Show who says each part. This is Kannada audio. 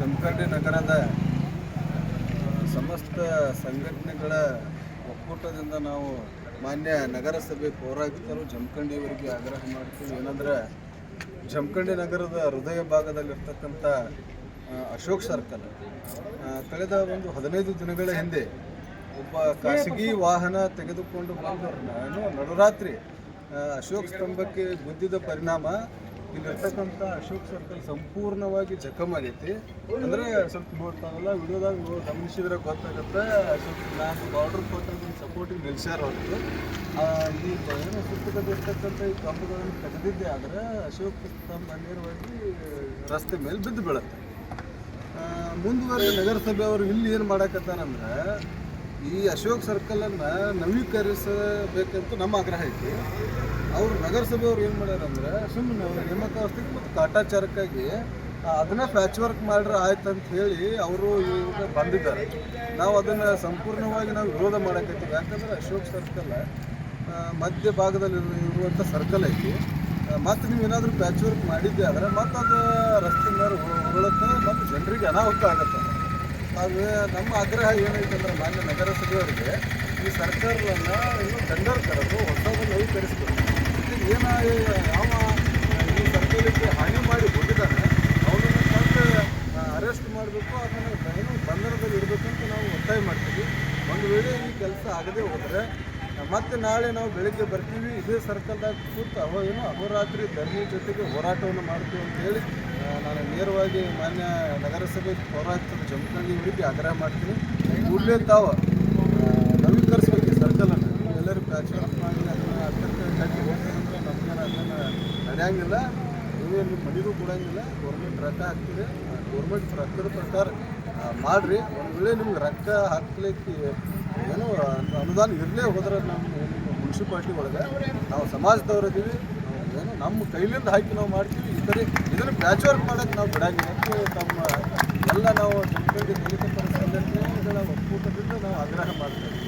Speaker 1: ಜಮಖಂಡಿ ನಗರದ ಸಮಸ್ತ ಸಂಘಟನೆಗಳ ಒಕ್ಕೂಟದಿಂದ ನಾವು ಮಾನ್ಯ ನಗರಸಭೆ ಪೌರಾಯುಕ್ತರು ಜಮಖಂಡಿಯವರಿಗೆ ಆಗ್ರಹ ಮಾಡ್ತೀವಿ. ಏನಂದ್ರೆ ಜಮಖಂಡಿ ನಗರದ ಹೃದಯ ಭಾಗದಲ್ಲಿರ್ತಕ್ಕಂಥ ಅಶೋಕ್ ಸರ್ಕಲ್ ಕಳೆದ ಒಂದು 15 ದಿನಗಳ ಹಿಂದೆ ಒಬ್ಬ ಖಾಸಗಿ ವಾಹನ ತೆಗೆದುಕೊಂಡು ಬಂದವ್ರನ್ನ ನಡುರಾತ್ರಿ ಅಶೋಕ್ ಸ್ತಂಭಕ್ಕೆ ಗುದ್ದಿದ ಪರಿಣಾಮ ಇಲ್ಲಿರ್ತಕ್ಕಂಥ ಅಶೋಕ್ ಸರ್ಕಲ್ ಸಂಪೂರ್ಣವಾಗಿ ಜಖಮಾಗೈತಿ. ಅಂದರೆ ಸ್ವಲ್ಪ ನೋಡ್ತಾವಲ್ಲ ವಿಡಿಯೋದಾಗ ಗಮನಿಸಿದ್ರೆ ಗೊತ್ತಾಗುತ್ತೆ. ಅಶೋಕ್ ನಾನು ಬಾರ್ಡರ್ ಕೊಟ್ಟರೆ ಸಪೋರ್ಟಿಗೆ ನಿಲ್ಸ್ಯಾರ ಹೊರತು ಈ ಏನು ಸುತ್ತಕದಿರ್ತಕ್ಕಂಥ ಈ ಕಂಬಗಳನ್ನು ತೆಗೆದಿದ್ದೆ ಆದರೆ ಅಶೋಕ್ ಸ್ತಂಭ ನೇರವಾಗಿ ರಸ್ತೆ ಮೇಲೆ ಬಿದ್ದು ಬೀಳುತ್ತೆ. ಮುಂದುವರೆದ ನಗರಸಭೆಯವರು ಇಲ್ಲಿ ಏನು ಮಾಡಕತ್ತಾರಂದ್ರೆ ಈ ಅಶೋಕ್ ಸರ್ಕಲನ್ನು ನವೀಕರಿಸಬೇಕಂತ ನಮ್ಮ ಆಗ್ರಹ ಐತಿ. ಅವರು ನಗರಸಭೆಯವ್ರು ಏನು ಮಾಡ್ಯಾರಂದ್ರೆ ಸುಮ್ಮನೆ ನೇಮಕಾತಿಗೆ ಮತ್ತು ಕಾಟಾಚಾರಕ್ಕಾಗಿ ಅದನ್ನು ಪ್ಯಾಚ್ ವರ್ಕ್ ಮಾಡ್ರೆ ಆಯ್ತು ಅಂತ ಹೇಳಿ ಅವರು ಇವಾಗ ಬಂದಿದ್ದಾರೆ. ನಾವು ಅದನ್ನು ಸಂಪೂರ್ಣವಾಗಿ ನಾವು ವಿರೋಧ ಮಾಡಕತ್ತೀವಿ. ಯಾಕಂದ್ರೆ ಅಶೋಕ್ ಸರ್ಕಲ್ ಮಧ್ಯ ಭಾಗದಲ್ಲಿ ಇರುವಂಥ ಸರ್ಕಲ್ ಐತಿ. ಮತ್ತು ನೀವು ಏನಾದರೂ ಪ್ಯಾಚ್ ವರ್ಕ್ ಮಾಡಿದ್ದೆ ಆದರೆ ಮತ್ತು ಅದು ರಸ್ತೆ ಮೇಲೆ ಹೊರಳುತ್ತೆ ಮತ್ತು ಜನರಿಗೆ ಅನಾಹುತ ಆಗುತ್ತೆ. ನಾವು ನಮ್ಮ ಆಗ್ರಹ ಏನೈತೆ ಅಂದ್ರೆ ಮಾನ್ಯ ನಗರಸಭೆಯವರಿಗೆ ಈ ಸರ್ಕಾರವನ್ನು ಇನ್ನೂ ಟೆಂಡರ್ ಕರೆದು ಹೊಸದನ್ನು ನವೀಕರಿಸಬೇಕು. ಏನು ಯಾವ ಈ ಸರ್ಕಾರಕ್ಕೆ ಹಾನಿ ಮಾಡಿ ಹೋಗಿದ್ದಾನೆ ಅವನನ್ನು ಮತ್ತೆ ಅರೆಸ್ಟ್ ಮಾಡಬೇಕು, ಅದನ್ನು ಏನು ಬಂಧನದಲ್ಲಿ ಇಡಬೇಕಂತ ನಾವು ಒತ್ತಾಯ ಮಾಡ್ತೀವಿ. ಒಂದು ವೇಳೆ ಈ ಕೆಲಸ ಆಗದೆ ಹೋದರೆ ಮತ್ತೆ ನಾಳೆ ನಾವು ಬೆಳಗ್ಗೆ ಬರ್ತೀವಿ, ಇದೇ ಸರ್ಕಲ್ದಾಗ ಕೂತು ಅಹೋರಾತ್ರಿ ಧರಣಿ ಜೊತೆಗೆ ಹೋರಾಟವನ್ನು ಮಾಡ್ತೀವಿ ಅಂತೇಳಿ ನಾನು ನೇರವಾಗಿ ಮಾನ್ಯ ನಗರಸಭೆ ಪೌರಾಯುಕ್ತರು ಜಮಖಂಡಿ ಇವರಿಗೆ ಆಗ್ರಹ ಮಾಡ್ತೀನಿ. ಕೂಡಲೇ ತಾವು ನವೀಕರಿಸ್ಬೇಕು ಈ ಸರ್ಕಲನ್ನು. ಎಲ್ಲರೂ ಪ್ಯಾಚ್ ವರ್ಕ್ ಮಾಡಿ ಅದನ್ನು ಅತ್ಯಂತ ಕಟ್ಟಿ ಹೋಗ್ತಾರಂದ್ರೆ ನಮ್ಗೆ ಅದನ್ನು ನಡೆಯಂಗಿಲ್ಲ. ನೀವೇ ನಿಮ್ಮ ಮನೆಗೂ ಕೊಡೋಂಗಿಲ್ಲ. ಗೌರ್ಮೆಂಟ್ ರೊಕ್ಕ ಹಾಕ್ತೀರಿ, ಗೌರ್ಮೆಂಟ್ ರೊಕ್ಕದ ಪ್ರಕಾರ ಮಾಡಿರಿ. ಒಂದು ವೇಳೆ ನಿಮ್ಗೆ ರೊಕ್ಕ ಹಾಕ್ಲಿಕ್ಕೆ ಏನೋ ಅನುದಾನ ಇರಲೇ ಹೋದ್ರೆ ನಮ್ಮ ಮುನ್ಸಿಪಾಲ್ಟಿ ಒಳಗೆ ನಾವು ಸಮಾಜದವ್ರಿದ್ದೀವಿ, ಏನು ನಮ್ಮ ಕೈಲಿಂದ ಹಾಕಿ ನಾವು ಮಾಡ್ತೀವಿ. ಈ ಥರ ಇದನ್ನು ಪ್ಯಾಚ್ ವರ್ಕ್ ಮಾಡೋಕ್ಕೆ ನಾವು ಬಿಡಂಗಿಲ್ಲ ಅಂತ ತಮ್ಮ ಎಲ್ಲ ನಾವು ಜಮಖಂಡಿ ದಲಿತ ಪರ ಸಂಘಟನೆಗಳ ಒಕ್ಕೂಟದಿಂದ ನಾವು ಆಗ್ರಹ ಮಾಡ್ತೇವೆ.